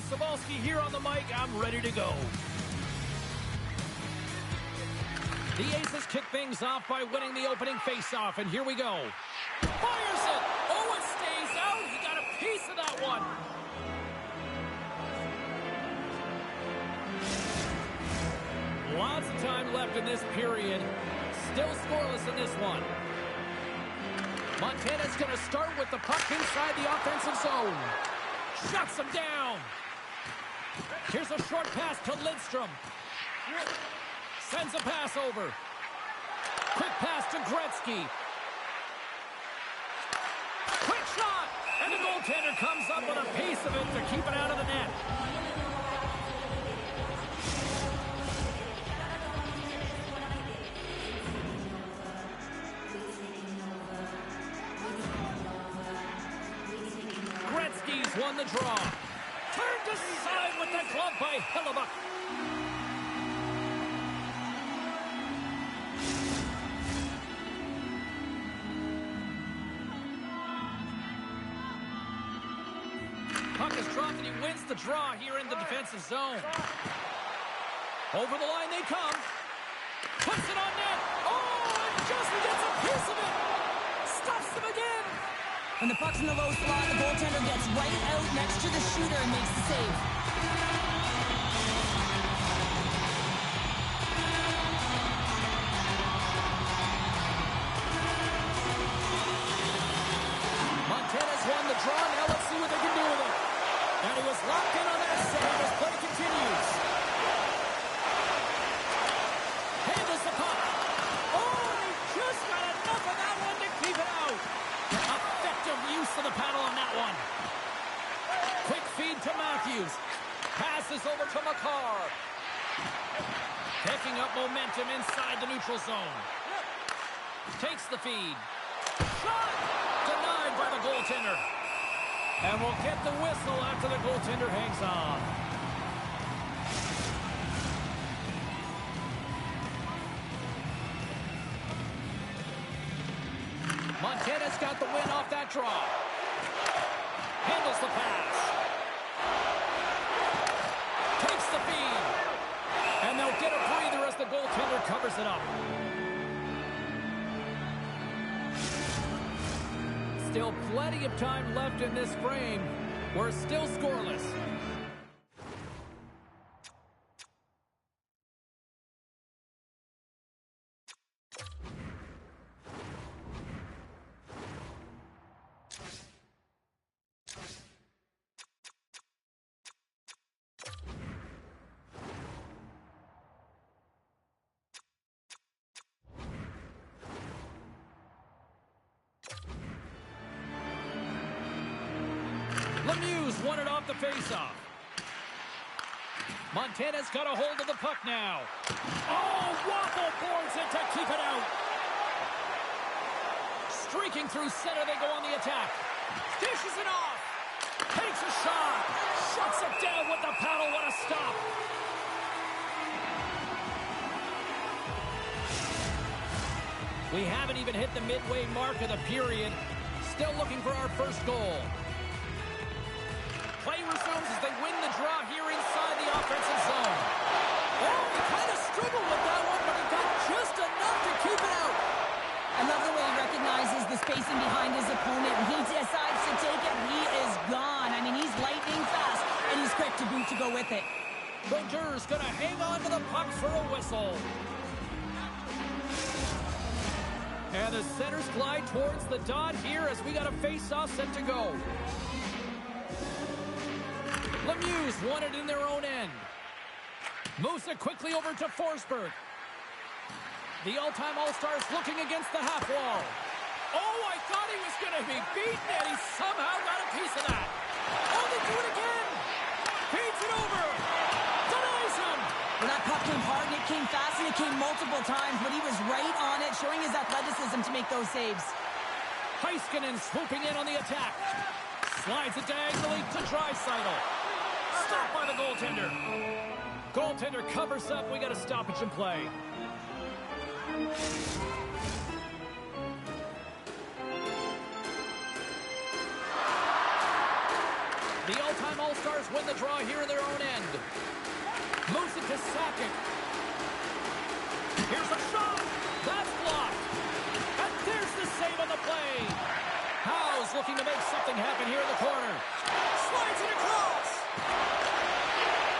Cebulski here on the mic. I'm ready to go. The Aces kick things off by winning the opening face-off, and here we go. Fires it! Oh, it stays out! He got a piece of that one! Lots of time left in this period. Still scoreless in this one. Montana's going to start with the puck inside the offensive zone. Shuts him down. Here's a short pass to Lidstrom. Sends a pass over. Quick pass to Gretzky. Quick shot! And the goaltender comes up with a piece of it to keep it out of the net. Gretzky's won the draw. Turned aside with that glove by Hellebuyck. Puck is dropped and he wins the draw here in the defensive zone. Over the line they come. Puts it on net. Oh, and just gets a piece of it. Stuffs them again. When the puck's in the low slot, the goaltender gets right out next to the shooter and makes the save. Montana's won the draw. Now let's see what they can do with it. And he was locked in on that save as play continues. Handles the puck. Oh, and he just got enough of that one to keep it out. Effective use of the paddle on that one. Quick feed to Matthews. Passes over to McCarr. Picking up momentum inside the neutral zone. Takes the feed. Shot! Denied by the goaltender. And we'll get the whistle after the goaltender hangs on. Montana's got the win off that draw. Handles the pass. Takes the feed. And they'll get a breather as the goaltender covers it up. Still plenty of time left in this frame. We're still scoreless. Lemieux won it off the faceoff. Montana's got a hold of the puck now. Oh, Waffle boards it to keep it out. Streaking through center, they go on the attack. Dishes it off. Takes a shot. Shuts it down with the paddle. What a stop. We haven't even hit the midway mark of the period. Still looking for our first goal. Play resumes as they win the draw here inside the offensive zone. Oh, he kind of struggled with that one, but he got just enough to keep it out. I love the way he recognizes the spacing behind his opponent. When he decides to take it, he is gone. I mean, he's lightning fast, and he's quick to boot to go with it. Brodeurs going to hang on to the puck for a whistle. And the centers glide towards the dot here as we got a face-off set to go. Lemieux won it in their own end. Moves it quickly over to Forsberg. The all-time All-Stars looking against the half wall. Oh, I thought he was going to be beaten, and he somehow got a piece of that. Oh, they do it again. Feeds it over. Denies him. Well, that puck came hard, and it came fast, and it came multiple times, but he was right on it, showing his athleticism to make those saves. Heiskanen swooping in on the attack. Slides it diagonally to Draisaitl. Stopped by the goaltender. Goaltender covers up. We got a stoppage in play. The all-time All-Stars win the draw here in their own end. Moves it to Sakic. Here's a shot. That's blocked. And there's the save on the play. Howe's looking to make something happen here in the corner. Slides it across.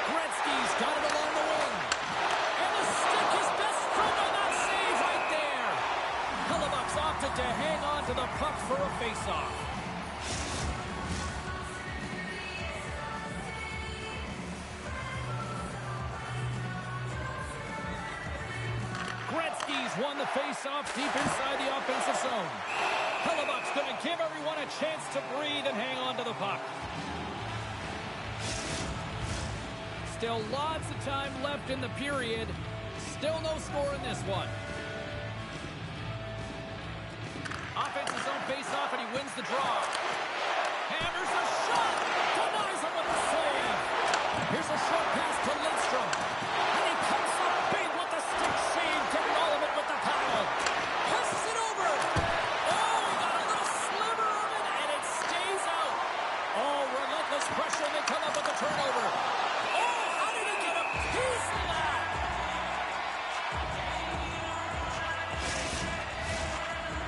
Gretzky's got it along the wing. And the stick is best friend on that save right there. Hellebuck's opted to hang on to the puck for a face-off. Gretzky's won the face-off deep inside the offensive zone. Hellebuck's going to give everyone a chance to breathe and hang on to the puck. Still lots of time left in the period. Still no score in this one. Offensive zone face-off, and he wins the draw. Hammers a shot. Denies him with the save. Here's a short pass to Lindstrom. And he comes up big with the stick save, getting all of it with the paddle. Passes it over. Oh, he got a little sliver of it, and it stays out. Oh, relentless pressure, and they come up with the turnover. Oh, how did he get a piece of that?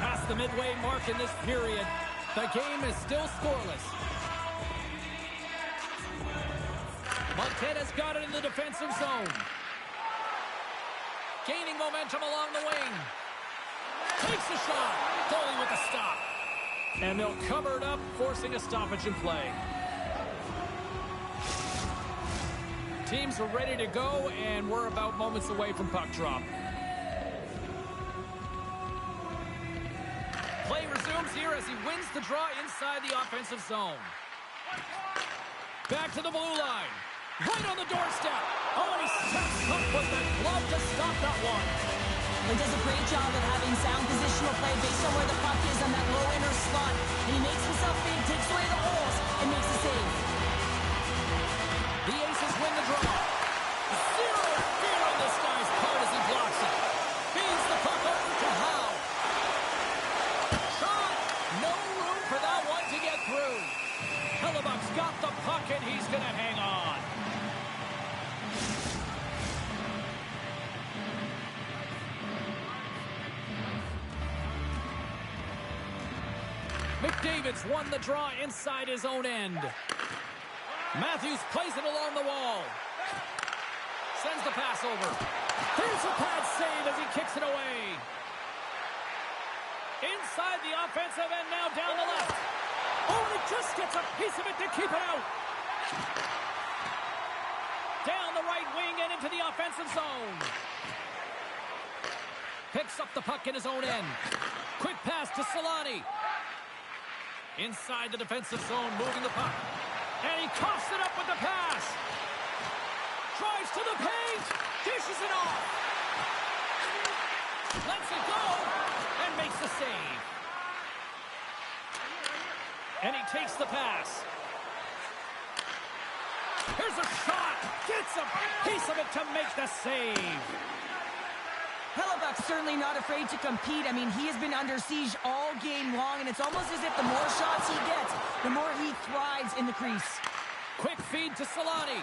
Past the midway mark in this period, the game is still scoreless. Montana's got it in the defensive zone. Gaining momentum along the wing. Takes a shot. Goalie with a stop. And they'll cover it up, forcing a stoppage in play. Teams are ready to go, and we're about moments away from puck drop. Play resumes here as he wins the draw inside the offensive zone. Back to the blue line. Right on the doorstep. Oh, and he steps up with the glove to stop that one. He does a great job of having sound positional play based on where the puck is on that low inner slot. And he makes himself big, takes away the holes, and makes a save. The Aces win the draw. Zero fear on this guy's part as he blocks it. Feeds the puck over to Howe. Shot. No room for that one to get through. Hellebuck's got the puck, and he's going to hang on. McDavid's won the draw inside his own end. Matthews plays it along the wall. Sends the pass over. Here's a pad save as he kicks it away. Inside the offensive end, now down the left. Oh, and he just gets a piece of it to keep it out. Down the right wing and into the offensive zone. Picks up the puck in his own end. Quick pass to Solani. Inside the defensive zone, moving the puck. And he coughs it up with the pass. Drives to the paint. Dishes it off. Lets it go. And makes the save. And he takes the pass. Here's a shot. Gets a piece of it to make the save. Hellebuck's certainly not afraid to compete. I mean, he has been under siege all game long, and it's almost as if the more shots he gets, the more he thrives in the crease. Quick feed to Solani.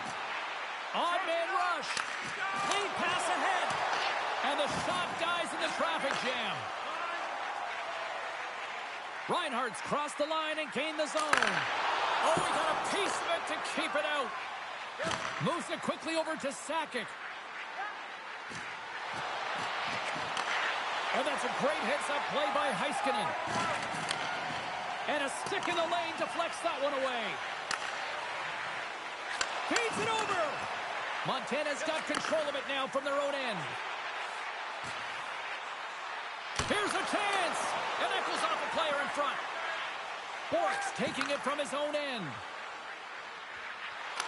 Odd man rush. Lead pass ahead. And the shot dies in the traffic jam. Reinhardt's crossed the line and gained the zone. Oh, he got a piece of it to keep it out. Moves it quickly over to Sakic. And that's a great heads-up play by Heiskanen. And a stick in the lane deflects that one away. Feeds it over. Montana's got control of it now from their own end. Here's a chance. And that goes off a player in front. Bork's taking it from his own end.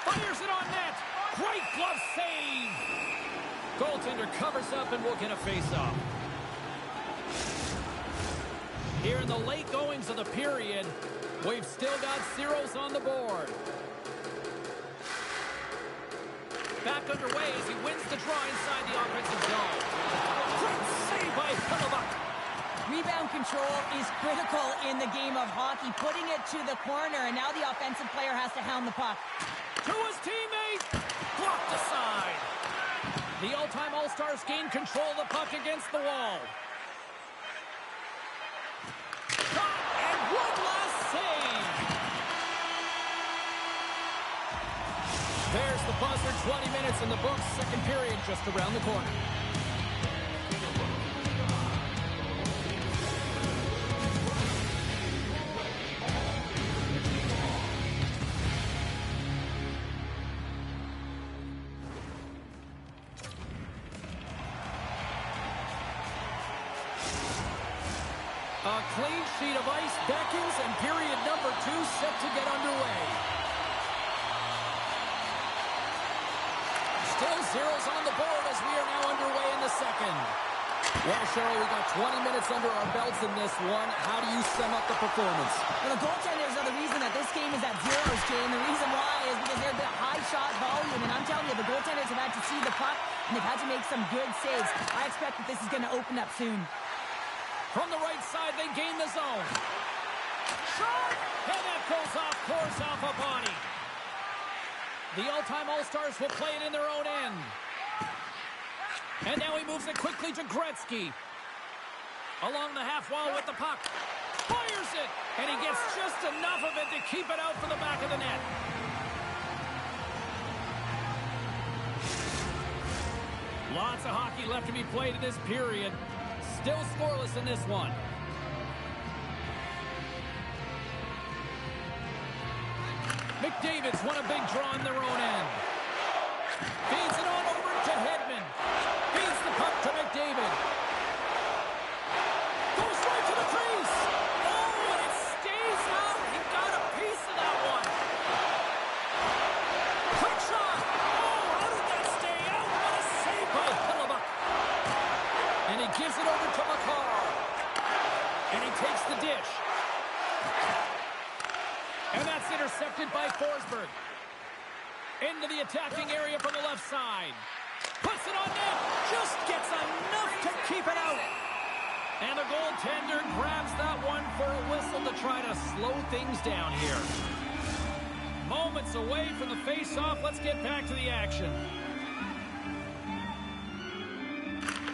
Fires it on net. Great glove save. Goaltender covers up and will get a face-off. Here in the late goings of the period, we've still got zeros on the board. Back underway as he wins the draw inside the offensive zone. Great save by Hellebuck. Rebound control is critical in the game of hockey. Putting it to the corner, and now the offensive player has to hound the puck. To his teammate! Blocked aside. The all-time All-Stars gain control of the puck against the wall. And one last save! There's the buzzer. 20 minutes in the books. Second period just around the corner. A clean sheet of ice beckons, and period number 2 set to get underway. Still zeros on the board as we are now underway in the second. Well, Cheryl, we got 20 minutes under our belts in this one. How do you sum up the performance? Well, the goaltenders are the reason that this game is at zeros, Jay, and the reason why is because they're a high shot volume, and I'm telling you, the goaltenders have had to see the puck, and they've had to make some good saves. I expect that this is going to open up soon. From the right side, they gain the zone. Shot! And that goes off course off a body. The all-time All-Stars will play it in their own end. And now he moves it quickly to Gretzky. Along the half wall with the puck. Fires it! And he gets just enough of it to keep it out for the back of the net. Lots of hockey left to be played in this period. Still scoreless in this one. McDavid's won a big draw in their own end. Feeds it on over to Hedman. Feeds the puck to McDavid. Goes right to the crease. Oh, and it stays out. He got a piece of that one. Quick shot. Oh, how did that stay out? What a save by Hellebuyck. And he gives it over to McCarr. And he takes the dish. And that's intercepted by Forsberg. Into the attacking area from the left side. Puts it on net. Just gets enough to keep it out. And the goaltender grabs that one for a whistle to try to slow things down here. Moments away from the face-off. Let's get back to the action.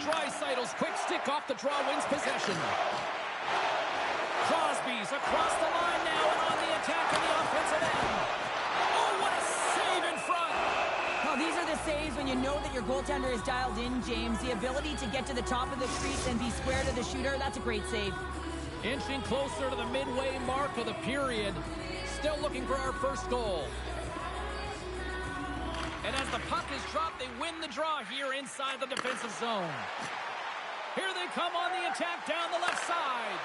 Draisaitl's quick stick off the draw wins possession. Crosby's across the line now and on the attack on the offensive end. Oh, what a save in front. Well, these are the saves when you know that your goaltender is dialed in, James. The ability to get to the top of the crease and be square to the shooter, that's a great save. Inching closer to the midway mark of the period. Still looking for our first goal. And as the puck is dropped, they win the draw here inside the defensive zone. Here they come on the attack down the left side.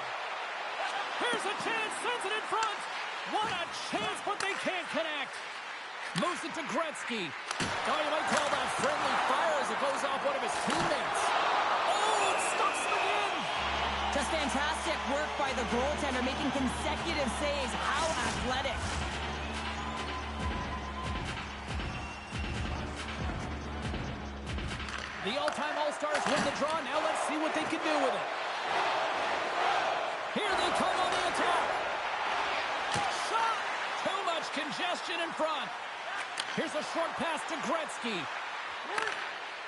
Here's a chance, sends it in front. What a chance, but they can't connect. Moves it to Gretzky. Oh, you might call that friendly fire as it goes off one of his teammates. Oh, it stops him again. Just fantastic work by the goaltender, making consecutive saves. How athletic. The all-time All-Stars win the draw. Now let's see what they can do with it. Here they come on the attack. Shot! Too much congestion in front. Here's a short pass to Gretzky.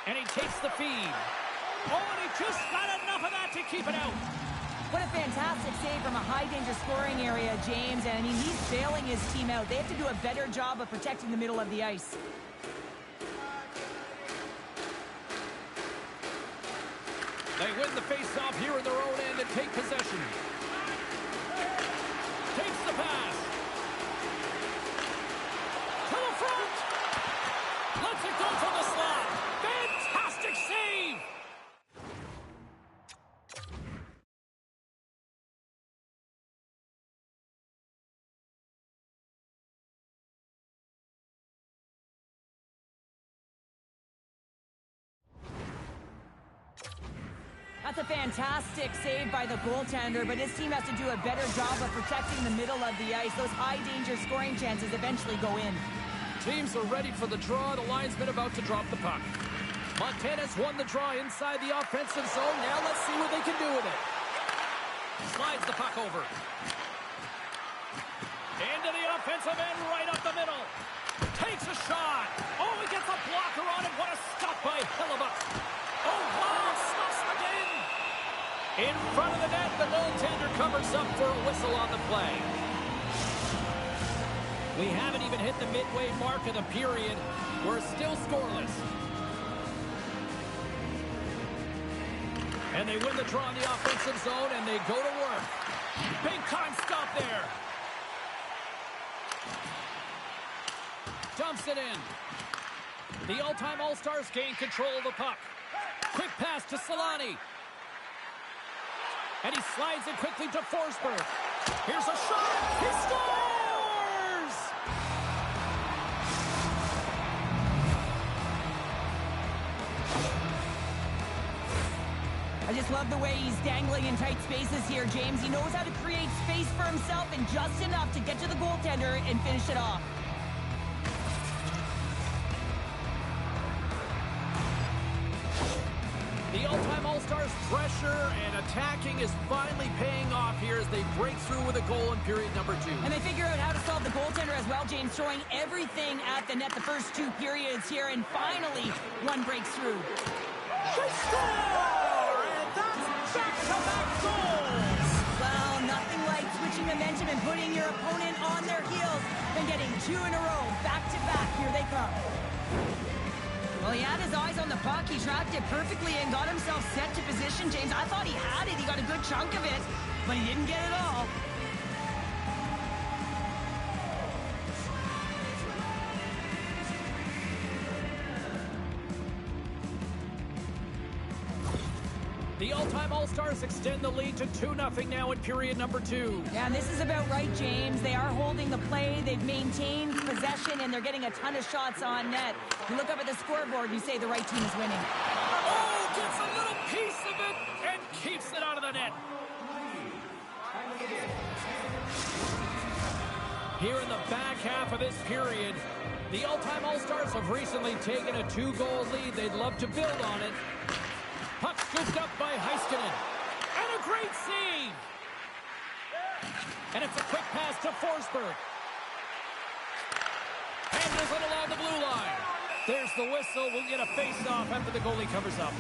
And he takes the feed. Oh, and he just got enough of that to keep it out. What a fantastic save from a high-danger scoring area, James. And, I mean, he's bailing his team out. They have to do a better job of protecting the middle of the ice. They win the face-off here in their own end and take possession. Takes the pass. To the front. Lets it go from the slot. Fantastic save. That's a fantastic save by the goaltender, but his team has to do a better job of protecting the middle of the ice. Those high-danger scoring chances eventually go in. Teams are ready for the draw. The linesman about to drop the puck. Montana's won the draw inside the offensive zone. Now let's see what they can do with it. Slides the puck over. Into the offensive end, right up the middle. Takes a shot. Oh, he gets a blocker on it. What a stop by Hellebuyck. Oh, wow, stuffs again. In front of the net, the goaltender covers up for a whistle on the play. We haven't even hit the midway mark of the period. We're still scoreless. And they win the draw in the offensive zone, and they go to work. Big time stop there. Dumps it in. The all-time All-Stars gain control of the puck. Quick pass to Solani. And he slides it quickly to Forsberg. Here's a shot. He scores! I just love the way he's dangling in tight spaces here, James. He knows how to create space for himself and just enough to get to the goaltender and finish it off. The all-time All-Stars pressure and attacking is finally paying off here as they break through with a goal in period number 2. And they figure out how to solve the goaltender as well, James, throwing everything at the net the first 2 periods here, and finally one breaks through. They score! And that's back-to-back goals! Well, nothing like switching momentum and putting your opponent on their heels than getting 2 in a row, back-to-back. Here they come. Well, he had his eyes on the puck. He tracked it perfectly and got himself set to position, James. I thought he had it. He got a good chunk of it, but he didn't get it all. The all-time All-Stars extend the lead to 2-0 now in period number 2. Yeah, and this is about right, James. They are holding the play. They've maintained possession, and they're getting a ton of shots on net. You look up at the scoreboard, and you say the right team is winning. Oh, gets a little piece of it and keeps it out of the net. Here in the back half of this period, the all-time All-Stars have recently taken a 2-goal lead. They'd love to build on it. Puck scooped up by Heiskanen. And a great save. And it's a quick pass to Forsberg. Handles it along the blue line. There's the whistle. We'll get a face-off after the goalie covers up.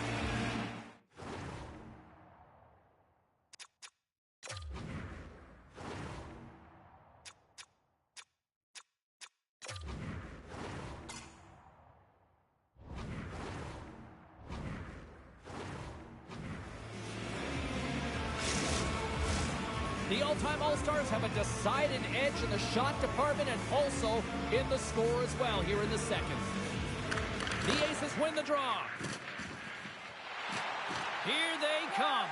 The all-time All-Stars have a decided edge in the shot department and also in the score as well here in the second. The Aces win the draw. Here they come.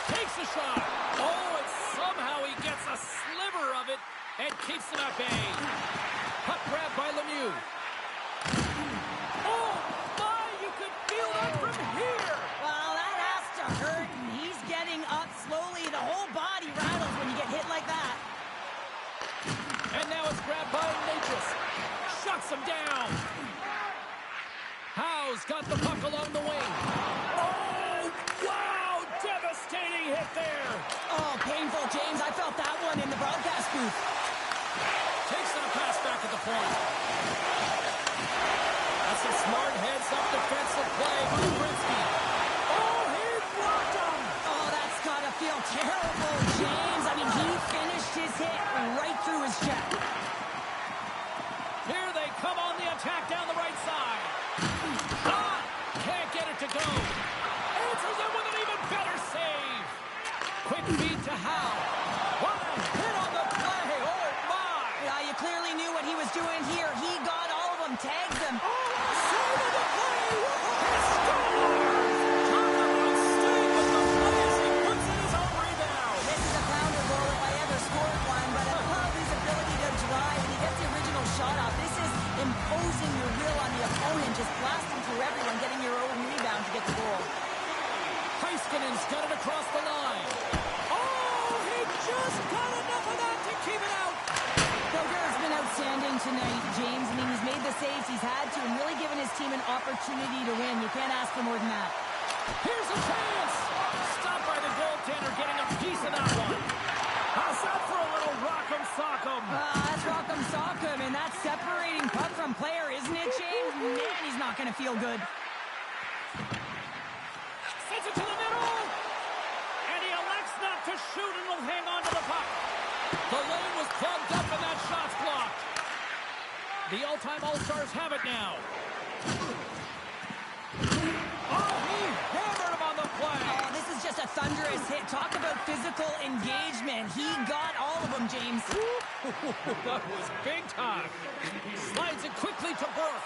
Takes a shot. Oh, and somehow he gets a sliver of it and keeps it at bay. Puck grab by Lemieux. Oh, my, you could feel that from here. Well, that has to hurt, and he's getting up slowly. The whole body rattles when you get hit like that. And now it's grabbed by Natchez. Shuts him down. Howe's got the puck along the wing. Oh, wow! Devastating hit there. Oh, painful, James. I felt that one in the broadcast booth. Takes it a pass back at the point. That's a smart heads-up defensive play by Brinsky. Oh, he blocked him. Oh, that's got to feel terrible, James. I mean, he finished his hit right through his chest. Here they come on the attack down the right side. Ah, can't get it to go. Answers it with an even better save. Quick feed to Howe. What a hit on the play. Oh, my. Yeah, you clearly knew what he was doing here. He got all of them, tagged them. Oh, saving the play. He scores. Top of the mistake with the play as he puts in his own rebound. This is a pounder goal if I ever scored one, but I love his ability to drive, and he gets the original shot off. This is imposing your will on the opponent, just blasting through everyone, getting your own rebound to get the goal. Heiskanen's got it across the line. Oh, he just got enough of that to keep it out. Bogard's been outstanding tonight, James. I mean, he's made the saves he's had to and really given his team an opportunity to win. You can't ask for more than that. Here's a chance. Stopped by the goaltender. goaltender getting a piece of that one. How's that for a little rock'em sock'em? That's rock'em sock'em, and that's separating puck from player, isn't it, James? Man, he's not going to feel good. Sends it to the middle. And he elects not to shoot and will hang on to the puck. The lane was plugged up and that shot's blocked. The all-time All-Stars have it now. Oh, he hammered him on the play. Oh, this is just a thunderous hit. Talk about physical engagement. He got all of them, James. That was big time. Slides it quickly to Burke.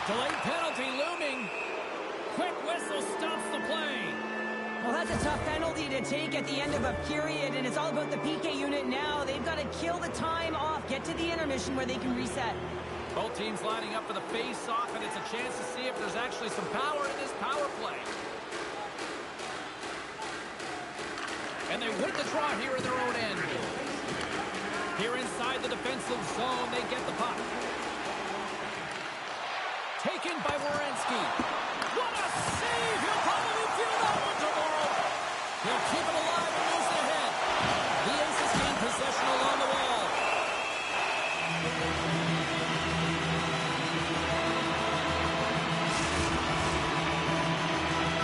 Delayed penalty looming. Quick whistle stops the play. Well, that's a tough penalty to take at the end of a period, and it's all about the PK unit now. They've got to kill the time off, get to the intermission where they can reset. Both teams lining up for the face-off, and it's a chance to see if there's actually some power in this power play. And they win the draw here in their own end. Here inside the defensive zone, they get the puck. Taken by Werenski. What a save! He'll probably feel that one tomorrow. He'll keep it alive and moves it ahead. The Aces gain possession along the wall.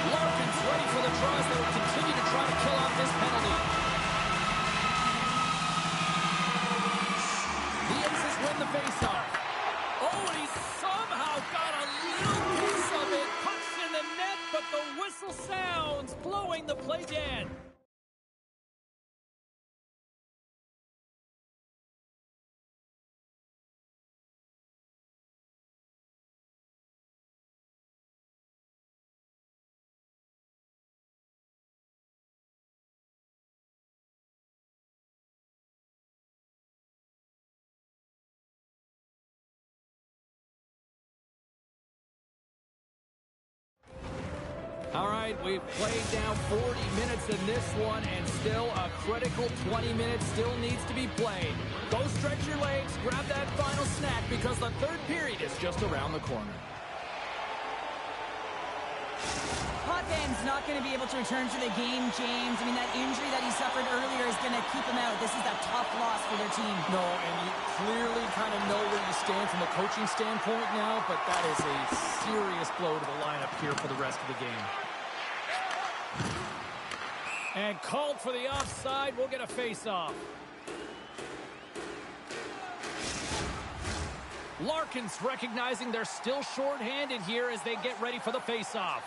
Larkin's ready for the draws that will continue to try to kill off this penalty. The Aces win the faceoff. Oh, and he somehow got a little piece of it. Pucks in the net, but the whistle sounds, blowing the play dead. All right, we've played down 40 minutes in this one, and still a critical 20 minutes still needs to be played. Go stretch your legs, grab that final snack, because the third period is just around the corner. Potvin's not going to be able to return to the game, James. I mean, that injury that he suffered earlier is going to keep him out. This is a tough loss for their team. No, and you clearly kind of know where you stand from a coaching standpoint now, but that is a serious blow to the lineup here for the rest of the game. And called for the offside. We'll get a face-off. Larkin's recognizing they're still short-handed here as they get ready for the face-off.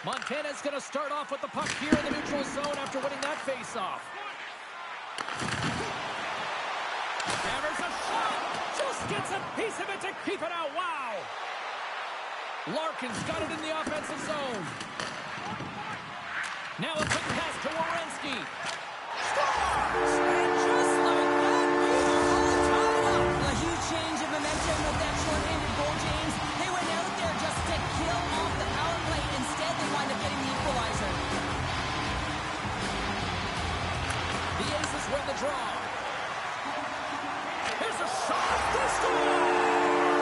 Montana's going to start off with the puck here in the neutral zone after winning that face-off. Hammers a shot. Just gets a piece of it to keep it out. Wow. Larkin's got it in the offensive zone. Now a quick pass to Werenski. Scores! And just like that, we are all tied up. A huge change of momentum with that short-handed goal, James. They went out there just to kill off the power play. Instead, they wind up getting the equalizer. The Aces win the draw. Here's a shot. They score!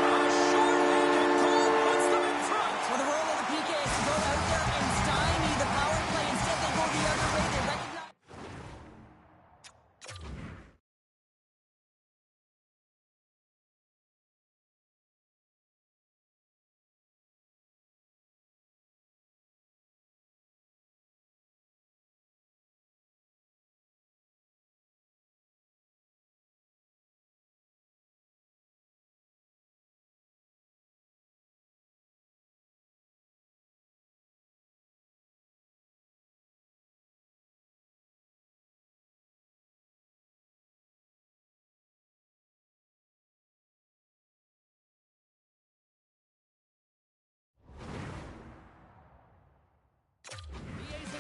A short-handed goal puts them in front. Well, the role of the PK is to go out there and stymie the power play. Instead, they go the other way. They recognize...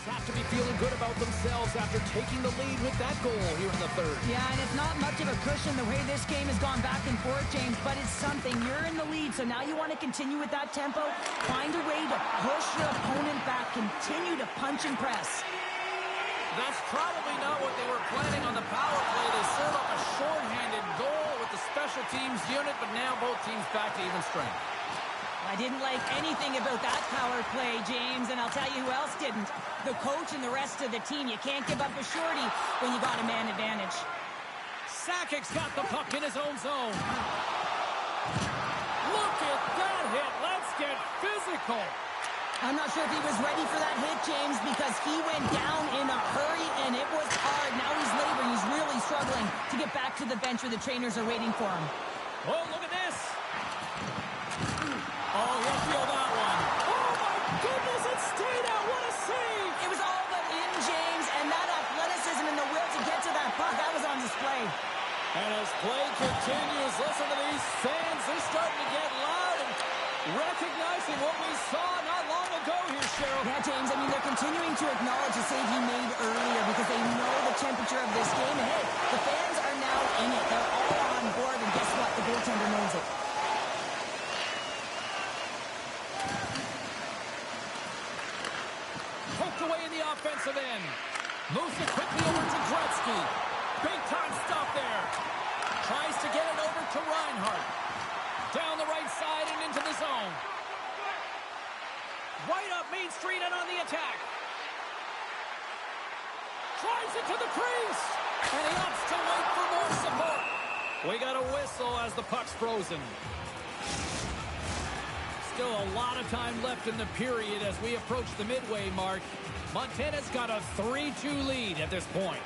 Have to be feeling good about themselves after taking the lead with that goal here in the third. Yeah, and it's not much of a cushion the way this game has gone back and forth, James, but it's something. You're in the lead, so now you want to continue with that tempo. Find a way to push your opponent back. Continue to punch and press. That's probably not what they were planning on the power play. They serve up a short-handed goal with the special teams unit, but now both teams back to even strength. I didn't like anything about that power play, James, and I'll tell you who else didn't. The coach and the rest of the team. You can't give up a shorty when you got a man advantage. Sakic's got the puck in his own zone. Look at that hit. Let's get physical. I'm not sure if he was ready for that hit, James, because he went down in a hurry, and it was hard. Now he's laboring. He's really struggling to get back to the bench where the trainers are waiting for him. Oh, look at this. Oh, he'll feel that one. Oh, my goodness, it stayed out. What a save. It was all but in, James, and that athleticism and the will to get to that puck, that was on display. And as play continues, listen to these fans. They're starting to get loud and recognizing what we saw not long ago here, Cheryl. Yeah, James, I mean, they're continuing to acknowledge the save he made earlier because they know the temperature of this game. And, hey, the fans are now in it. They're all on board, and guess what? The goaltender knows it. Poked away in the offensive end. Moves it quickly over to Gretzky. Big time stop there. Tries to get it over to Reinhart. Down the right side and into the zone. Right up Main Street and on the attack. Drives it to the crease. And he opts to wait for more support. We got a whistle as the puck's frozen. Still a lot of time left in the period as we approach the midway mark. Montana's got a 3-2 lead at this point.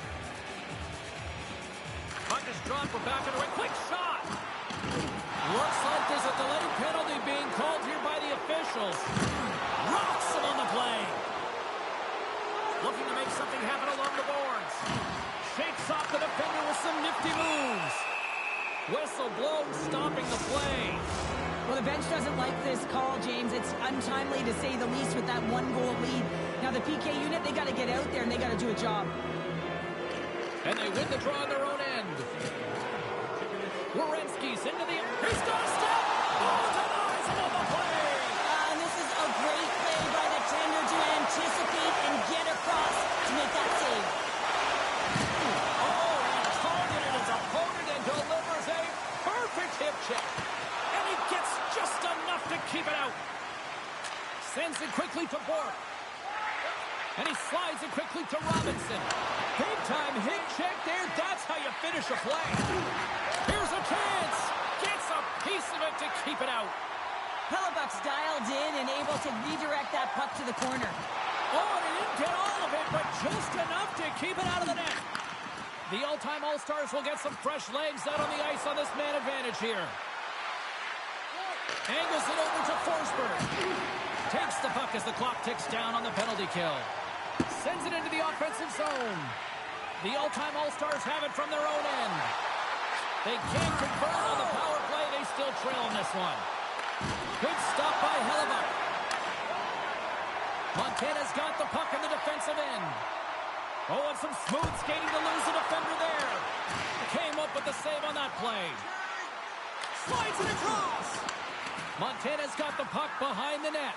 Puck is drawn for back and away. Quick shot. Looks like there's a delayed penalty being called here by the officials. Rocks him on the play. Looking to make something happen along the boards. Shakes off the defender with some nifty moves. Whistle blown, stopping the play. Well, the bench doesn't like this call, James. It's untimely to say the least with that one-goal lead. Now, the PK unit, they got to get out there and they got to do a job. And they win the draw on their own end. Werenski's into the... He's got a step! Oh, denies him on the play! And this is a great play by the tender to anticipate and get across to make that save. Oh, he targeted his opponent and delivers a perfect hip check. And he gets just enough to keep it out. Sends it quickly to Bork. And he slides it quickly to Robinson. Big-time hip check there. That's how you finish a play. Here's a chance. Gets a piece of it to keep it out. Hellebuck's dialed in and able to redirect that puck to the corner. Oh, and he didn't get all of it, but just enough to keep it out of the net. The all-time All-Stars will get some fresh legs out on the ice on this man advantage here. Angles it over to Forsberg. Takes the puck as the clock ticks down on the penalty kill. Sends it into the offensive zone. The all-time All-Stars have it from their own end. They can't convert on the power play. They still trail in this one. Good stop by Hellebuck. Montana's got the puck in the defensive end. Oh, and some smooth skating to lose the defender there. Came up with the save on that play. Slides it across. Montana's got the puck behind the net.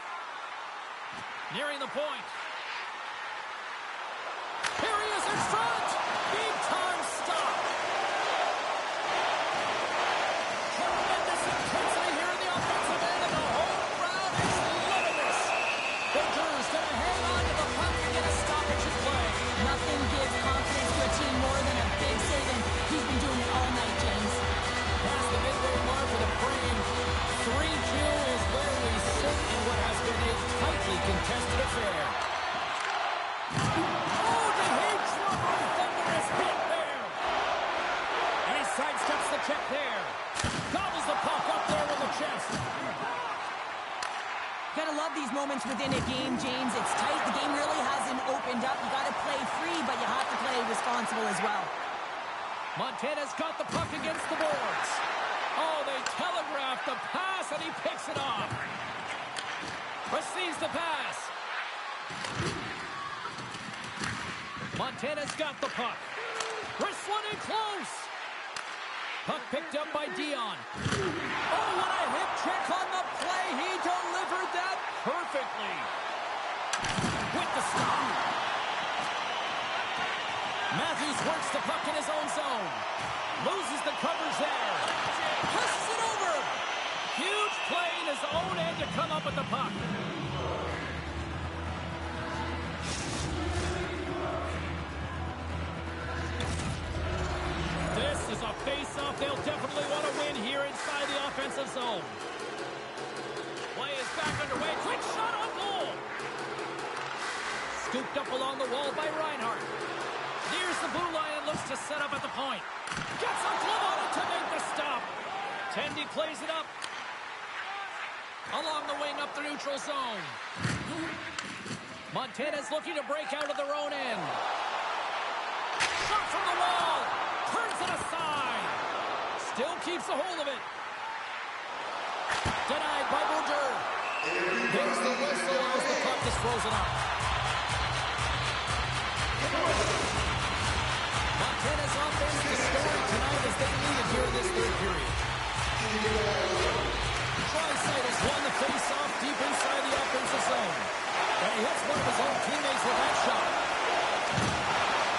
Nearing the point. Here he is in front. Big time stop. Tremendous intensity here in the offensive end, and the whole crowd is loving this. The Drew's going to hang on to the puck and get a stoppage in play. Nothing gives confidence to a team more than a big save, and he's been doing it all night, James. Past the midway mark of the frame. 3-2 is where we sit in what has been a tightly contested affair. Oh, did he drop a thunderous hit there? And he sidesteps the check there. Gobbles the puck up there with the chest. Gotta love these moments within a game, James. It's tight. The game really hasn't opened up. You gotta play free, but you have to play responsible as well. Montana's got the puck against the boards. Oh, they telegraphed the pass, and he picks it off. Receives the pass. Montana's got the puck. Wrestling in close. Puck picked up by Dion. Oh, what a hip check on the play. He delivered that perfectly. With the stop. Matthews works the puck in his own zone. Loses the covers there. Passes it over. Huge play in his own end to come up with the puck. This is a face-off they'll definitely want to win here inside the offensive zone. Play is back underway. Quick shot on goal. Scooped up along the wall by Reinhart. Nears the blue line and looks to set up at the point. Gets a glove on it to make the stop. Tendy plays it up. Along the wing up the neutral zone. Montana's looking to break out of their own end. Shot from the wall. Turns it aside. Still keeps a hold of it. Denied by Bouger. There's the whistle as the puck is frozen up. Montana's offense is scoring tonight as they lead it here in this third period. Draisaitl won the face-off deep inside the offensive zone. And he hits one of his own teammates with that shot.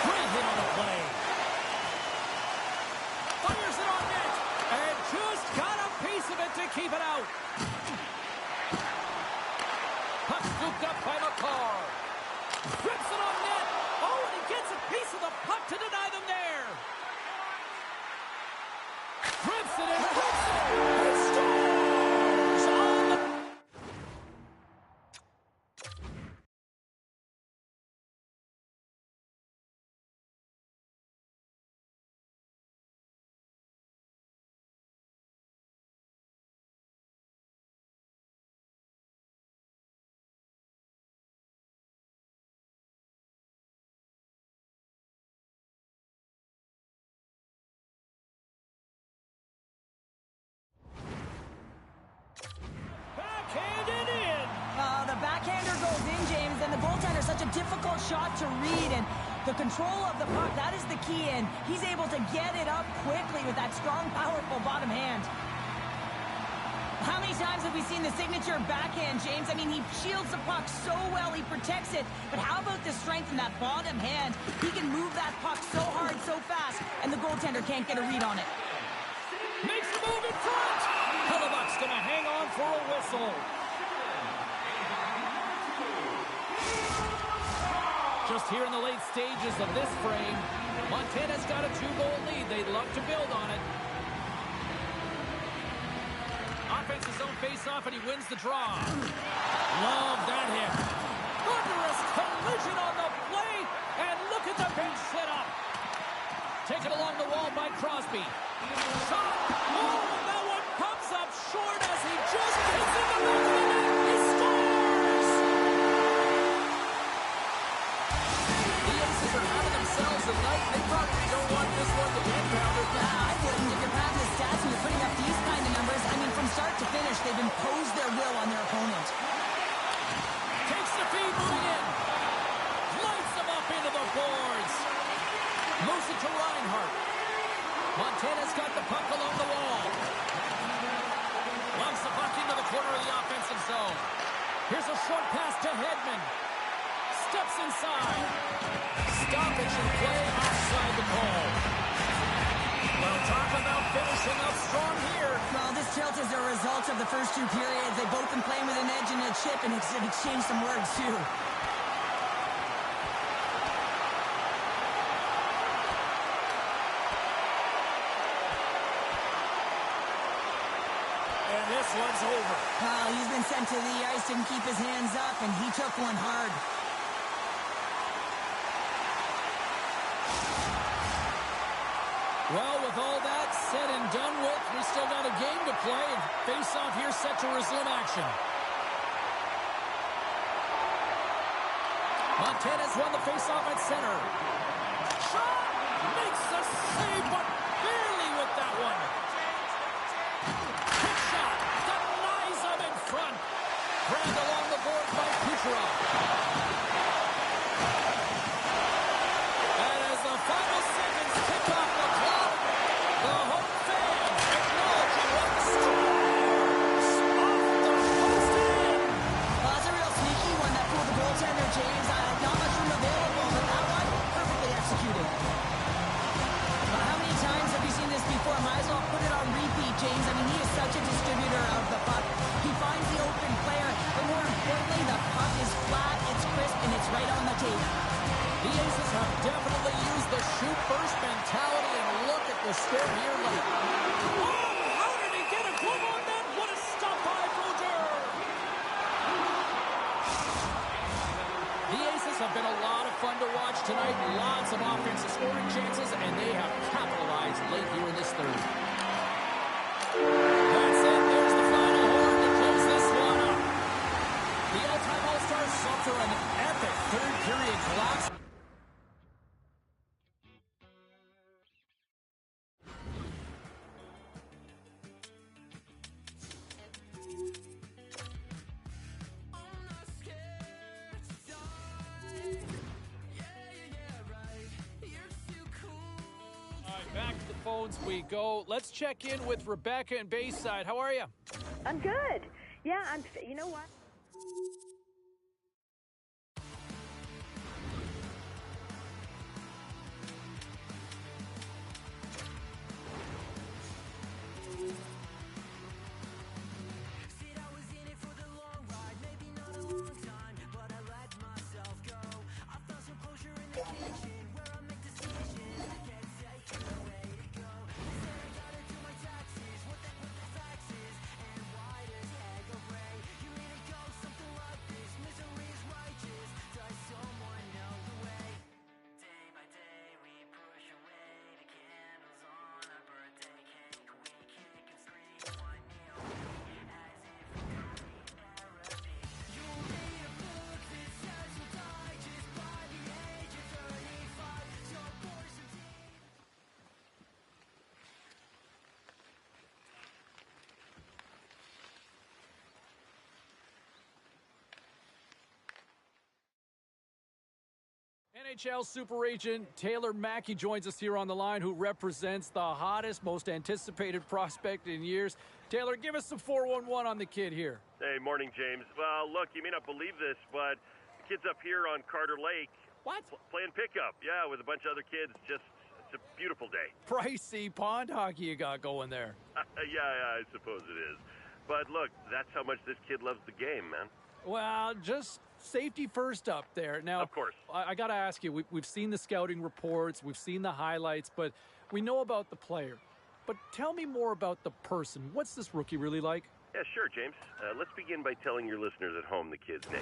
Great hit on the play. Fires it on net. And just got a piece of it to keep it out. Puck scooped up by McCarr. Rips it on net. Oh, and he gets a piece of the puck to deny them there. Rips it in. Rips it in. He scores on the... Backhanded in. The backhander goes in, James, and the goaltender such a difficult shot to read, and the control of the puck, that is the key, and he's able to get it up quickly with that strong, powerful bottom hand. How many times have we seen the signature backhand, James? I mean, he shields the puck so well, he protects it, but how about the strength in that bottom hand? He can move that puck so hard, so fast, and the goaltender can't get a read on it. Makes the move in front. Hellebuck's going to hang on for a whistle. Just here in the late stages of this frame, Montana's got a 2-goal lead. They'd love to build on it. Offensive zone face-off, and he wins the draw. Love that hit. Thunderous collision on the play, and look at the bench set up. Taken along the wall by Crosby. Shot. Oh, and that one comes up short as he just gets in the back of the net. He scores! The Aces are having themselves a night. They probably don't want this one to end, Pounder. Yeah, I wouldn't. If you're having the stats and you're putting up these kind of numbers, I mean, from start to finish, they've imposed their will on their opponent. Takes the feed, moving in. Lights them up into the boards. Moves it to Reinhart. Montana's got the puck along the wall. Lumps the puck into the corner of the offensive zone. Here's a short pass to Hedman. Steps inside. Stoppage in play offside the call. Well, talk about finishing up strong here. Well, this tilt is a result of the first two periods. They've both been playing with an edge and a chip, and have exchanged some words, too. And this one's over. He's been sent to the ice, didn't keep his hands up, and he took one hard. Well, with all that said and done with, we still got a game to play, and face-off here set to resume action. Montana's won the face-off at center. Shot! Makes the save, but barely with that one. Quick shot! Denies him in front. Grabbed along the board by Kucherov. And as the final seconds tick off the clock, the home fans acknowledging what stars off the post end. Well, that's a real sneaky one that fooled the goaltender, James. Not much room available, but that one, perfectly executed. James. I mean, he is such a distributor of the puck. He finds the open player, but more importantly, the puck is flat, it's crisp, and it's right on the tape. The Aces have definitely used the shoot first mentality, and look at the score here late. Oh, how did he get a glove on that? What a stop by Brodeur! The Aces have been a lot of fun to watch tonight. Lots of offensive scoring chances, and they have capitalized late here in this third. That's it. There's the final horn to close this one up. The all-time All-Stars suffer an epic third-period collapse. Back to the phones we go. Let's check in with Rebecca in Bayside. How are you? I'm good. Yeah, you know what? NHL super agent Taylor Mackey joins us here on the line, who represents the hottest, most anticipated prospect in years. Taylor, give us some 411 on the kid here. Hey, morning, James. Well, look, you may not believe this, but the kid's up here on Carter Lake. What? Playing pickup, yeah, with a bunch of other kids. Just, it's a beautiful day. Pricey pond hockey you got going there. Yeah, I suppose it is. But look, that's how much this kid loves the game, man. Well, just safety first up there. Now, of course. I got to ask you, we've seen the scouting reports, we've seen the highlights, but we know about the player. But tell me more about the person. What's this rookie really like? Yeah, sure, James. Let's begin by telling your listeners at home the kid's name.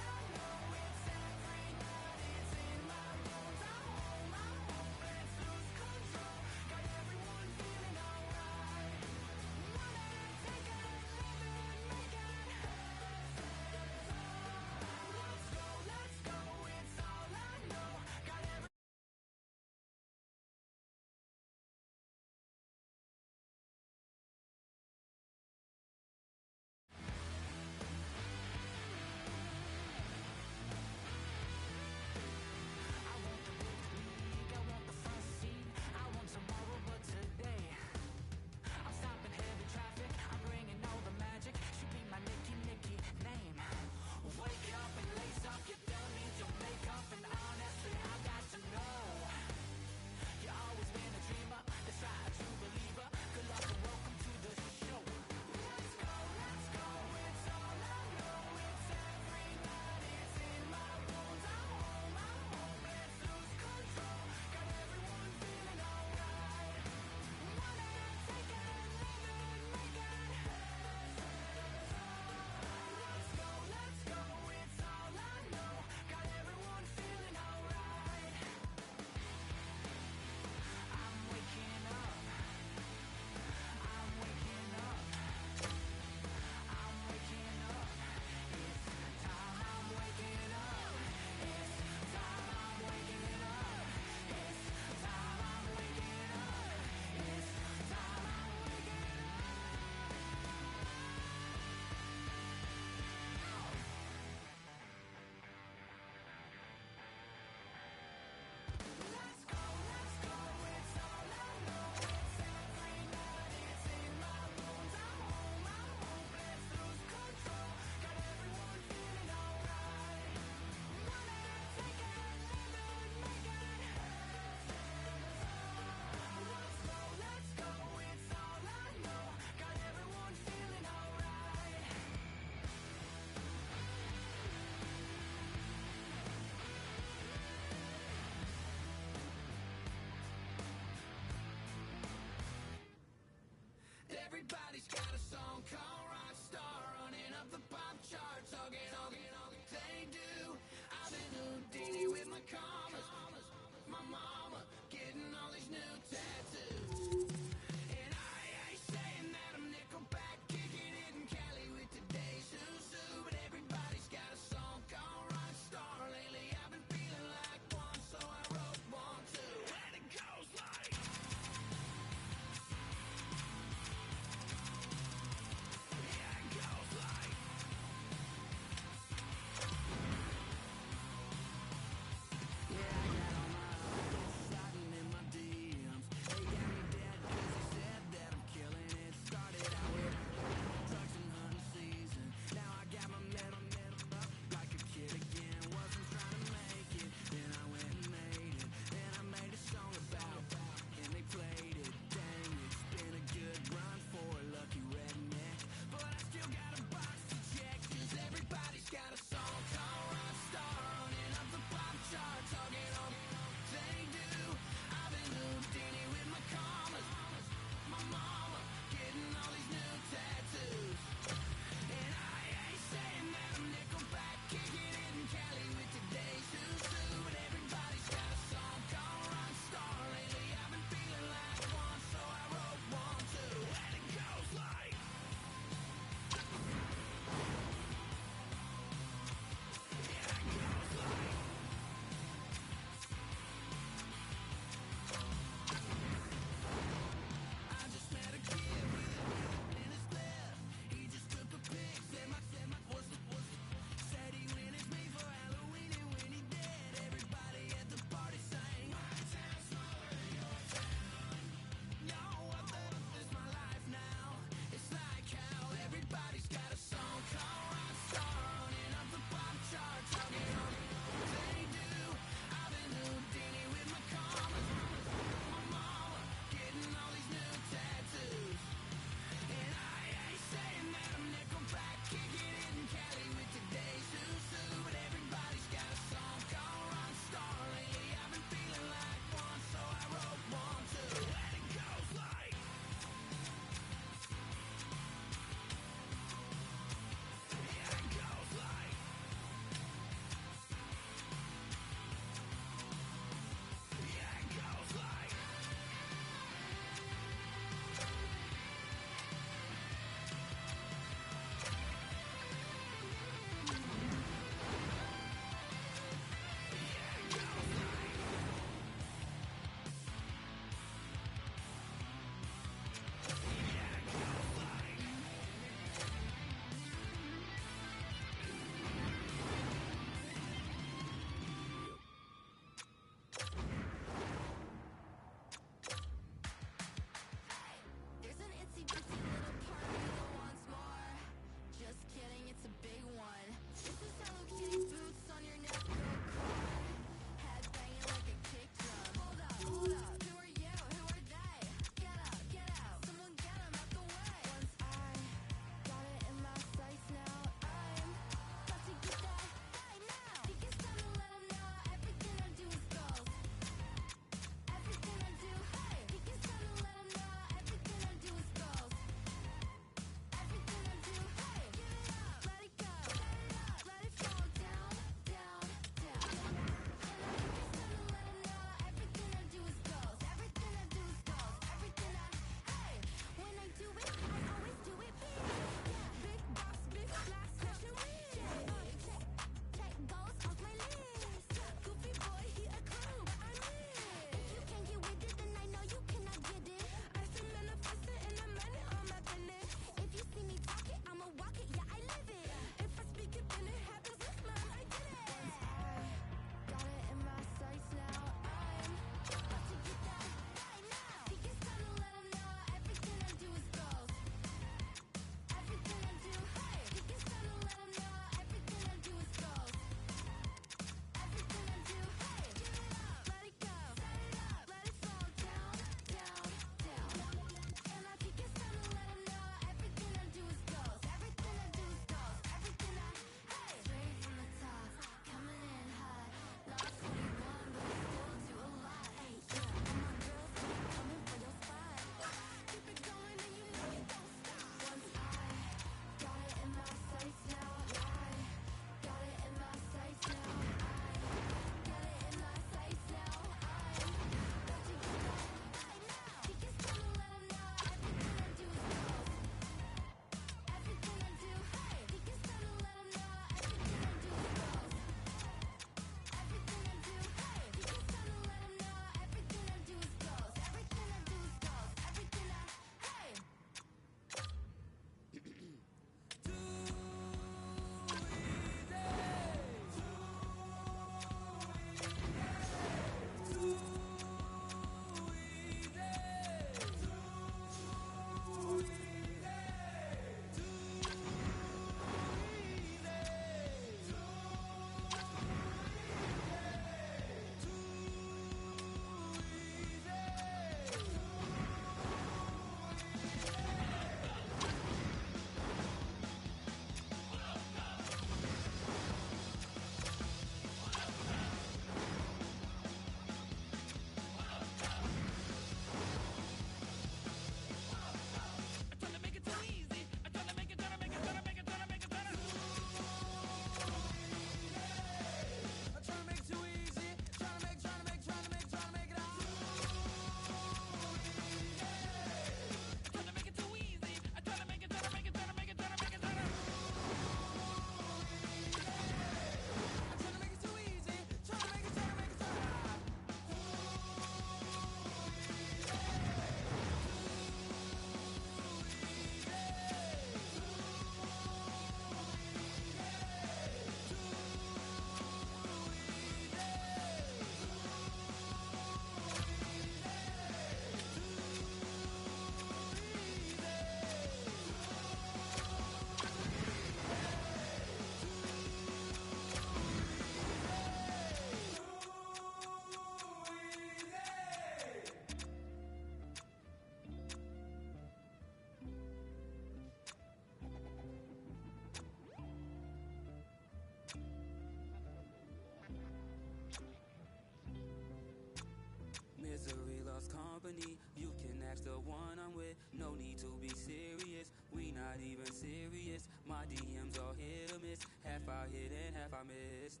the one I'm with. No need to be serious, we not even serious. My DMs all hit or miss, half I hit and half I missed.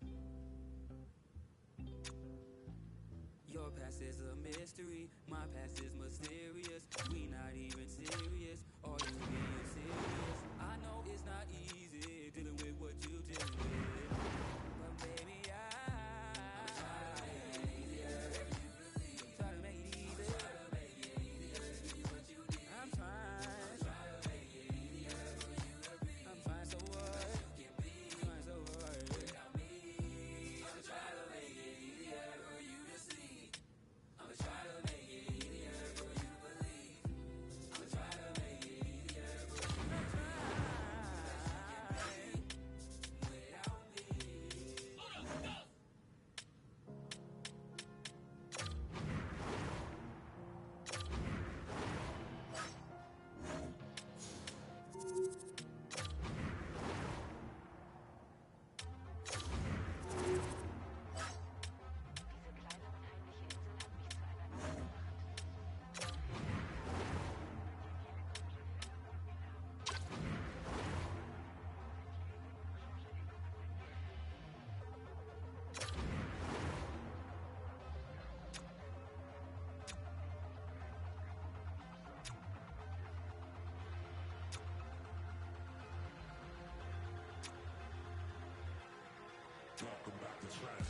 Your past is a mystery, my past is mysterious. We not even serious, are you being serious? I know it's not easy dealing with what you dealing with, but baby I'm trying to make it easier. Try to make it easier. I'm trying to make it easier. I'm trying so hard. I'm trying so hard. Without me, I'm trying to make it easier for you to see. I'm trying to make it easier for you to believe. I'm trying to make it easier for you to try. Without me. Welcome back to trash.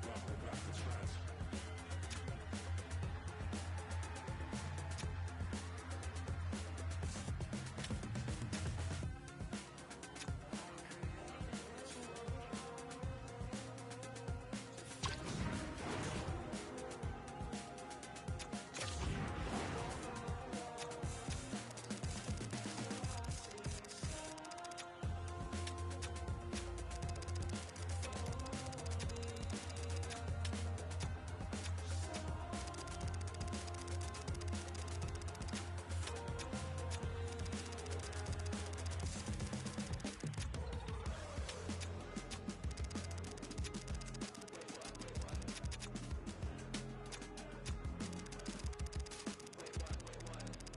Welcome back to trash.